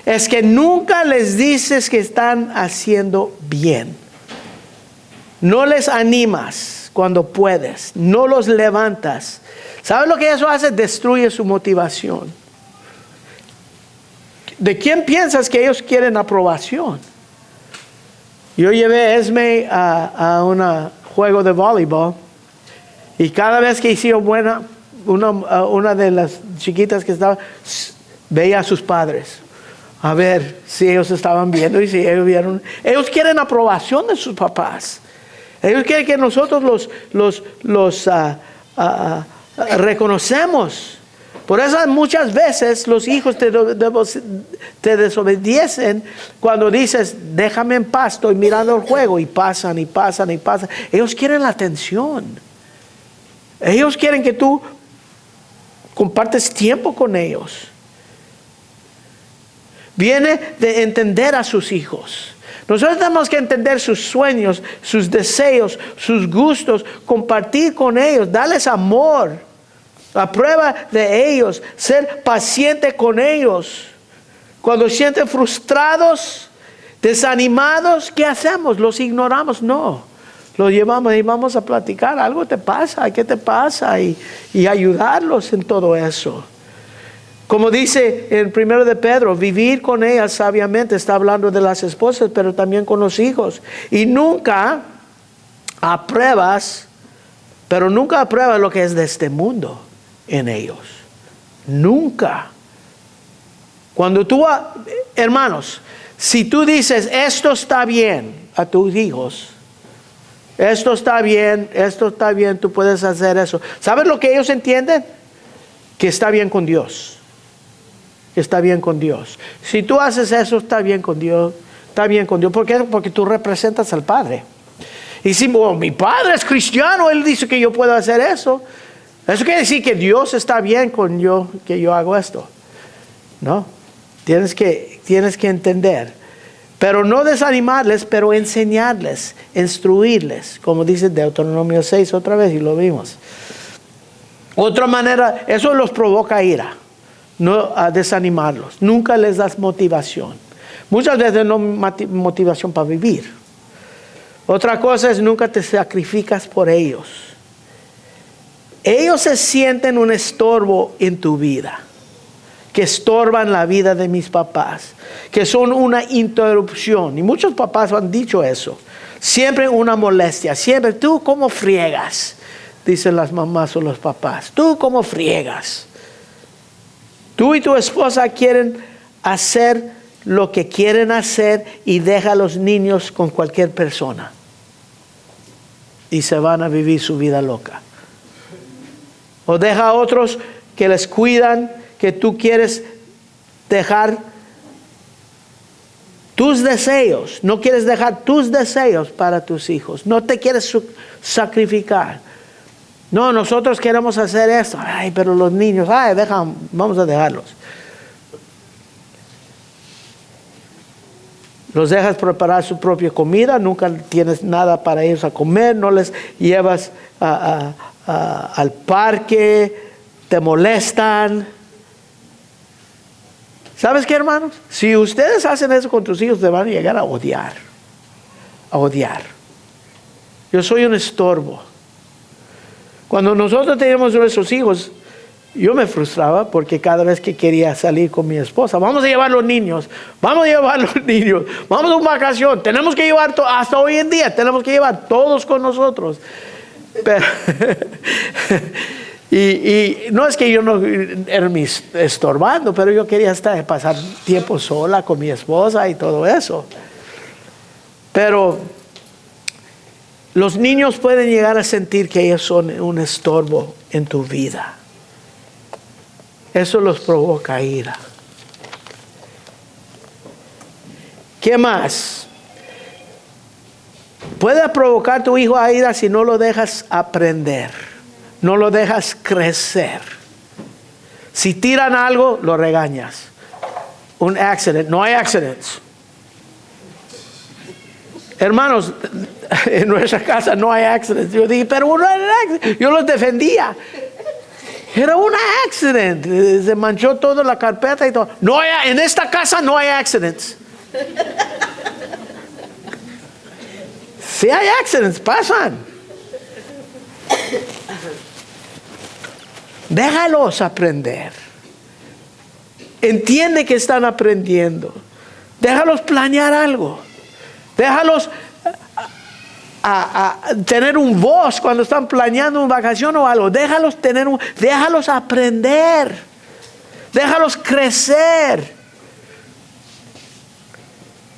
Es que nunca les dices que están haciendo bien. No les animas cuando puedes. No los levantas. ¿Sabes lo que eso hace? Destruye su motivación. ¿De quién piensas que ellos quieren aprobación? Yo llevé a Esme a un juego de voleibol y cada vez que hacía una de las chiquitas que estaba, veía a sus padres a ver si ellos estaban viendo y si ellos vieron. Ellos quieren aprobación de sus papás. Ellos quieren que nosotros los reconocemos. Por eso muchas veces los hijos te desobedecen cuando dices, déjame en paz, estoy mirando el juego, y pasan y pasan y pasan. Ellos quieren la atención. Ellos quieren que tú compartes tiempo con ellos. Viene de entender a sus hijos. Nosotros tenemos que entender sus sueños, sus deseos, sus gustos, compartir con ellos, darles amor. La prueba de ellos, ser paciente con ellos. Cuando se sienten frustrados, desanimados, ¿qué hacemos? ¿Los ignoramos? No. Los llevamos y vamos a platicar. ¿Algo te pasa? ¿Qué te pasa? Y ayudarlos en todo eso. Como dice en 1 de Pedro, vivir con ellas sabiamente. Está hablando de las esposas, pero también con los hijos. Y nunca apruebas, pero nunca apruebas lo que es de este mundo en ellos. Nunca. Cuando tú, hermanos, si tú dices esto está bien a tus hijos, Esto está bien, tú puedes hacer eso. ¿Sabes lo que ellos entienden? Que está bien con Dios. Está bien con Dios. Si tú haces eso, está bien con Dios. Está bien con Dios. ¿Por qué? Porque tú representas al Padre. Y si mi Padre es cristiano, Él dice que yo puedo hacer eso. Eso quiere decir que Dios está bien con que yo hago esto. No. Tienes que entender. Pero no desanimarles, pero enseñarles, instruirles. Como dice Deuteronomio 6 otra vez y lo vimos. Otra manera, eso los provoca ira. No a desanimarlos. Nunca les das motivación. Muchas veces no motivación para vivir. Otra cosa es nunca te sacrificas por ellos. Ellos se sienten un estorbo en tu vida. Que estorban la vida de mis papás. Que son una interrupción. Y muchos papás han dicho eso. Siempre una molestia. Siempre, ¿tú cómo friegas? Dicen las mamás o los papás. ¿Tú cómo friegas? Tú y tu esposa quieren hacer lo que quieren hacer y deja a los niños con cualquier persona. Y se van a vivir su vida loca. O deja a otros que les cuidan, que tú quieres dejar tus deseos. No quieres dejar tus deseos para tus hijos. No te quieres sacrificar. No, nosotros queremos hacer esto. Ay, pero los niños, vamos a dejarlos. Los dejas preparar su propia comida, nunca tienes nada para ellos a comer, no les llevas al parque, te molestan. ¿Sabes qué, hermanos? Si ustedes hacen eso con tus hijos, te van a llegar a odiar. A odiar. Yo soy un estorbo. Cuando nosotros teníamos nuestros hijos, yo me frustraba porque cada vez que quería salir con mi esposa, vamos a llevar los niños, vamos a una vacación, tenemos que llevar, hasta hoy en día, tenemos que llevar todos con nosotros. Pero, y no es que yo no era estorbando, pero yo quería pasar tiempo sola con mi esposa y todo eso. Pero los niños pueden llegar a sentir que ellos son un estorbo en tu vida. Eso los provoca ira. ¿Qué más? Puede provocar tu hijo a ira si no lo dejas aprender, no lo dejas crecer. Si tiran algo, lo regañas. Un accidente, no hay accidents. Hermanos, en nuestra casa no hay accidents. Yo dije, pero uno era accident. Yo los defendía. Era un accidente. Se manchó toda la carpeta y todo. En esta casa no hay accidents. Si hay accidents, pasan. Déjalos aprender. Entiende que están aprendiendo. Déjalos planear algo. Déjalos a tener un voz cuando están planeando una vacación o algo. Déjalos aprender. Déjalos crecer.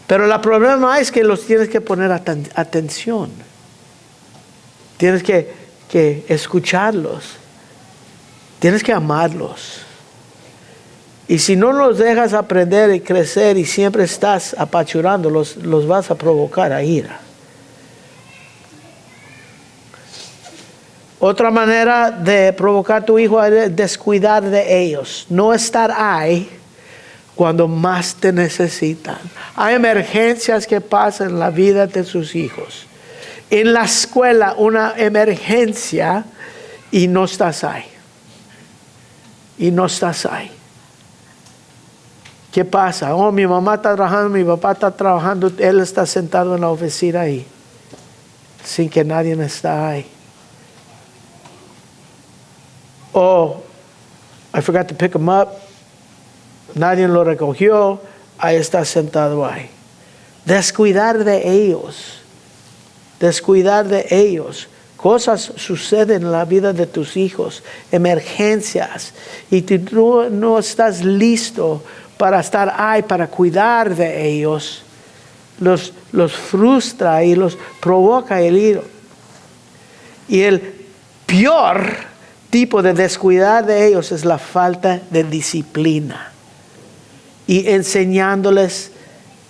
Pero el problema es que los tienes que poner atención. Tienes que escucharlos. Tienes que amarlos. Y si no los dejas aprender y crecer y siempre estás apachurándolos, los vas a provocar a ira. Otra manera de provocar a tu hijo es descuidar de ellos. No estar ahí cuando más te necesitan. Hay emergencias que pasan en la vida de sus hijos. En la escuela, una emergencia y no estás ahí. Y no estás ahí. ¿Qué pasa? Mi mamá está trabajando, mi papá está trabajando, él está sentado en la oficina ahí, sin que nadie está ahí. I forgot to pick him up, nadie lo recogió, ahí está sentado ahí. Descuidar de ellos. Cosas suceden en la vida de tus hijos, emergencias, y tú no estás listo para estar ahí, para cuidar de ellos, los frustra y los provoca el ira. Y el peor tipo de descuidar de ellos es la falta de disciplina. Y enseñándoles,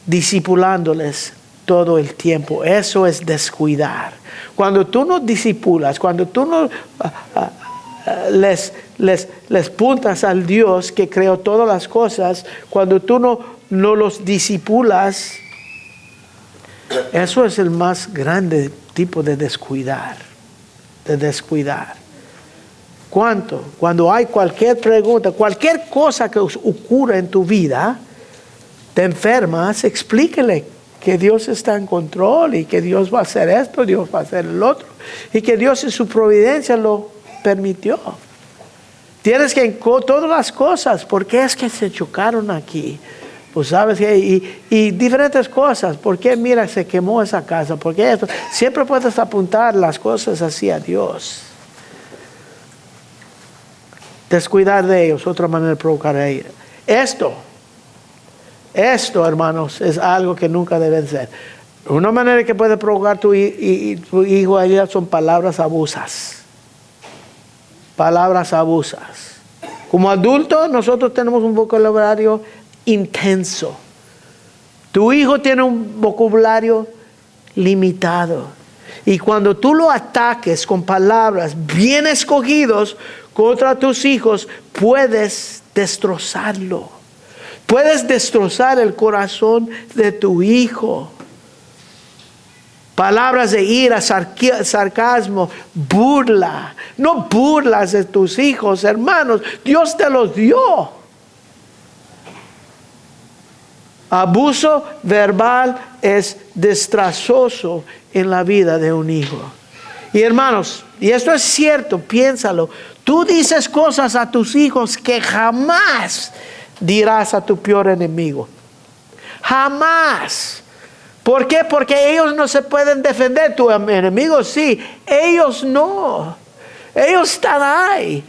discipulándoles todo el tiempo. Eso es descuidar. Cuando tú no discipulas, cuando tú no les puntas al Dios que creó todas las cosas, cuando tú no los discipulas, eso es el más grande tipo de descuidar. De descuidar. ¿Cuánto? Cuando hay cualquier pregunta, cualquier cosa que ocurra en tu vida, te enfermas, explíquele que Dios está en control y que Dios va a hacer esto, Dios va a hacer el otro, y que Dios en su providencia lo permitió. Tienes que todas las cosas, ¿por qué es que se chocaron aquí? Pues sabes que, y diferentes cosas, ¿por qué mira se quemó esa casa? ¿Por qué esto? Siempre puedes apuntar las cosas así a Dios. Descuidar de ellos, otra manera de provocar a ira. Esto, hermanos, es algo que nunca deben ser. Una manera que puede provocar tu hijo a ira son palabras abusas. Palabras abusas. Como adultos, nosotros tenemos un vocabulario intenso. Tu hijo tiene un vocabulario limitado. Y cuando tú lo ataques con palabras bien escogidos contra tus hijos, puedes destrozarlo. Puedes destrozar el corazón de tu hijo. Palabras de ira, sarcasmo, burla. No burlas de tus hijos, hermanos. Dios te los dio. Abuso verbal es desastroso en la vida de un hijo. Y hermanos, y esto es cierto, piénsalo. Tú dices cosas a tus hijos que jamás dirás a tu peor enemigo. Jamás. ¿Por qué? Porque ellos no se pueden defender. Tu enemigo sí, ellos no. Ellos están ahí,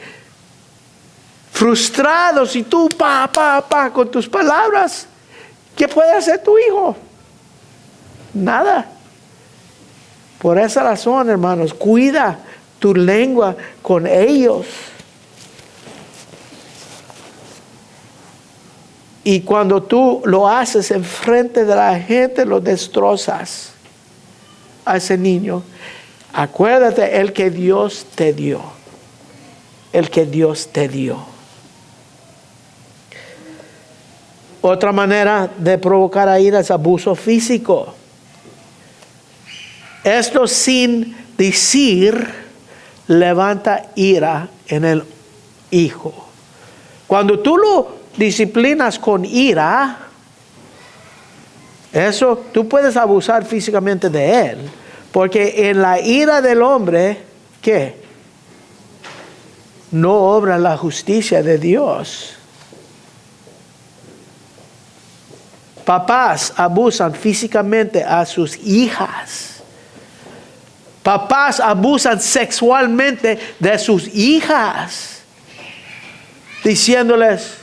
frustrados, y tú con tus palabras. ¿Qué puede hacer tu hijo? Nada. Por esa razón, hermanos, cuida tu lengua con ellos. Y cuando tú lo haces en frente de la gente, lo destrozas a ese niño. Acuérdate, el que Dios te dio. El que Dios te dio. Otra manera de provocar a ira es abuso físico. Esto sin decir levanta ira en el hijo. Cuando tú lo disciplinas con ira, eso tú puedes abusar físicamente de él, porque en la ira del hombre, ¿qué? No obra la justicia de Dios. Papás abusan físicamente a sus hijas. Papás abusan sexualmente de sus hijas, diciéndoles: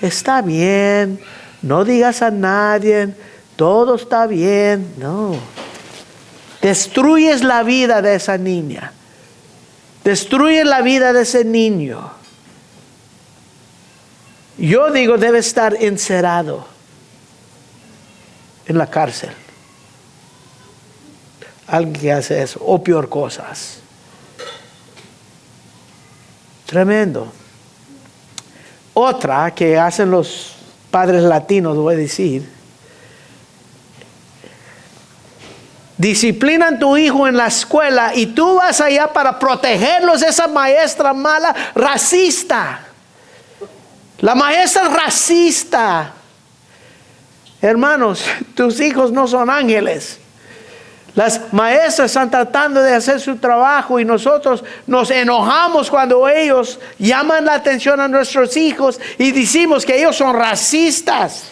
está bien, no digas a nadie, todo está bien. No. Destruyes la vida de esa niña. Destruyes la vida de ese niño. Yo digo, debe estar encerrado en la cárcel. Alguien que hace eso, o peor cosas. Tremendo. Otra que hacen los padres latinos, voy a decir: disciplinan a tu hijo en la escuela y tú vas allá para protegerlos de esa maestra mala, racista. La maestra racista. Hermanos, tus hijos no son ángeles. Las maestras están tratando de hacer su trabajo y nosotros nos enojamos cuando ellos llaman la atención a nuestros hijos y decimos que ellos son racistas.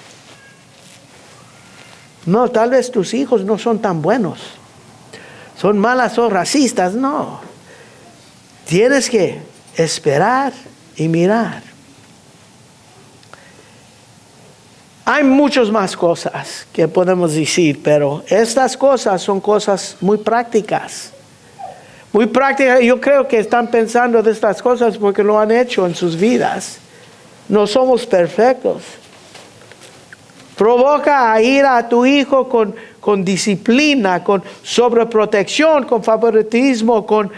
No, tal vez tus hijos no son tan buenos. Son malas o racistas, no. Tienes que esperar y mirar. Hay muchas más cosas que podemos decir, pero estas cosas son cosas muy prácticas. Muy práctica. Yo creo que están pensando de estas cosas porque lo han hecho en sus vidas. No somos perfectos. Provoca a ira a tu hijo con disciplina, con sobreprotección, con favoritismo, con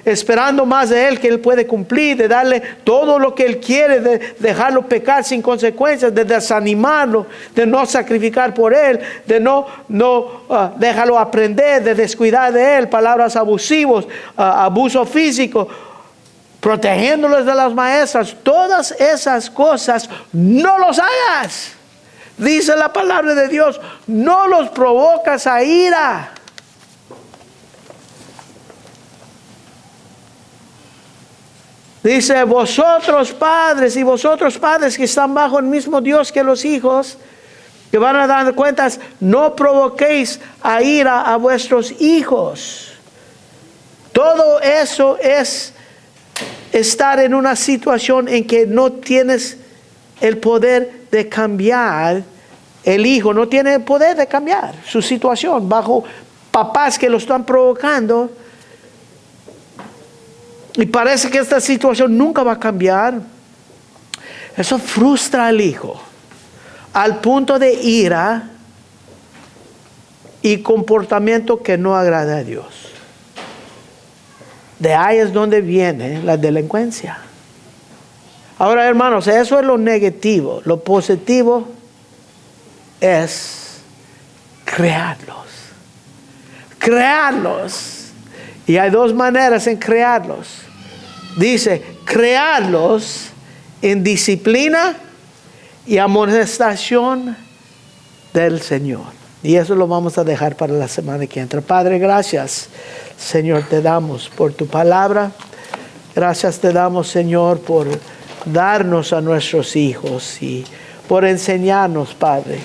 esperando más de él que él puede cumplir, de darle todo lo que él quiere, de dejarlo pecar sin consecuencias, de desanimarlo, de no sacrificar por él, de no dejarlo aprender, de descuidar de él, palabras abusivas, abuso físico, protegiéndolos de las maestras. Todas esas cosas no los hagas. Dice la palabra de Dios, no los provocas a ira. Dice, vosotros padres que están bajo el mismo Dios que los hijos, que van a dar cuentas, no provoquéis a ira a vuestros hijos. Todo eso es estar en una situación en que no tienes el poder de cambiar. El hijo no tiene el poder de cambiar su situación bajo papás que lo están provocando. Y parece que esta situación nunca va a cambiar. Eso frustra al hijo al punto de ira y comportamiento que no agrada a Dios. De ahí es donde viene la delincuencia. Ahora, hermanos, eso es lo negativo. Lo positivo es crearlos. Crearlos. Y hay dos maneras en crearlos. Dice, crearlos en disciplina y amonestación del Señor. Y eso lo vamos a dejar para la semana que entra. Padre, gracias, Señor, te damos por tu palabra. Gracias te damos, Señor, por darnos a nuestros hijos y por enseñarnos, Padre,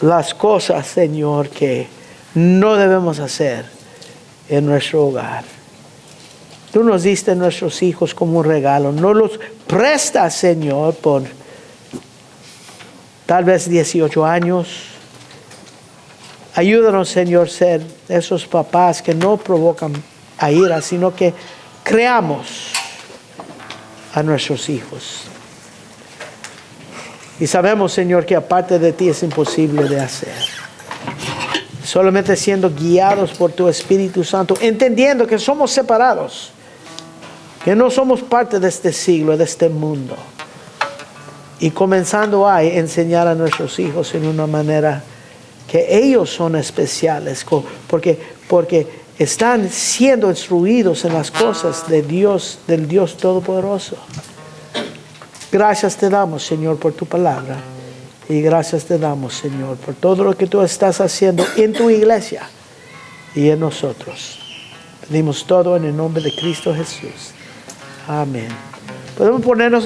las cosas, Señor, que no debemos hacer en nuestro hogar. Tú nos diste a nuestros hijos como un regalo. No los prestas, Señor, por tal vez 18 años. Ayúdanos, Señor, ser esos papás que no provocan a ira, sino que creamos a nuestros hijos. Y sabemos, Señor, que aparte de ti es imposible de hacer. Solamente siendo guiados por tu Espíritu Santo, entendiendo que somos separados, que no somos parte de este siglo, de este mundo. Y comenzando a enseñar a nuestros hijos en una manera que ellos son especiales, porque están siendo instruidos en las cosas de Dios, del Dios Todopoderoso. Gracias te damos, Señor, por tu palabra. Y gracias te damos, Señor, por todo lo que tú estás haciendo en tu iglesia y en nosotros. Pedimos todo en el nombre de Cristo Jesús. Amén. Podemos ponernos en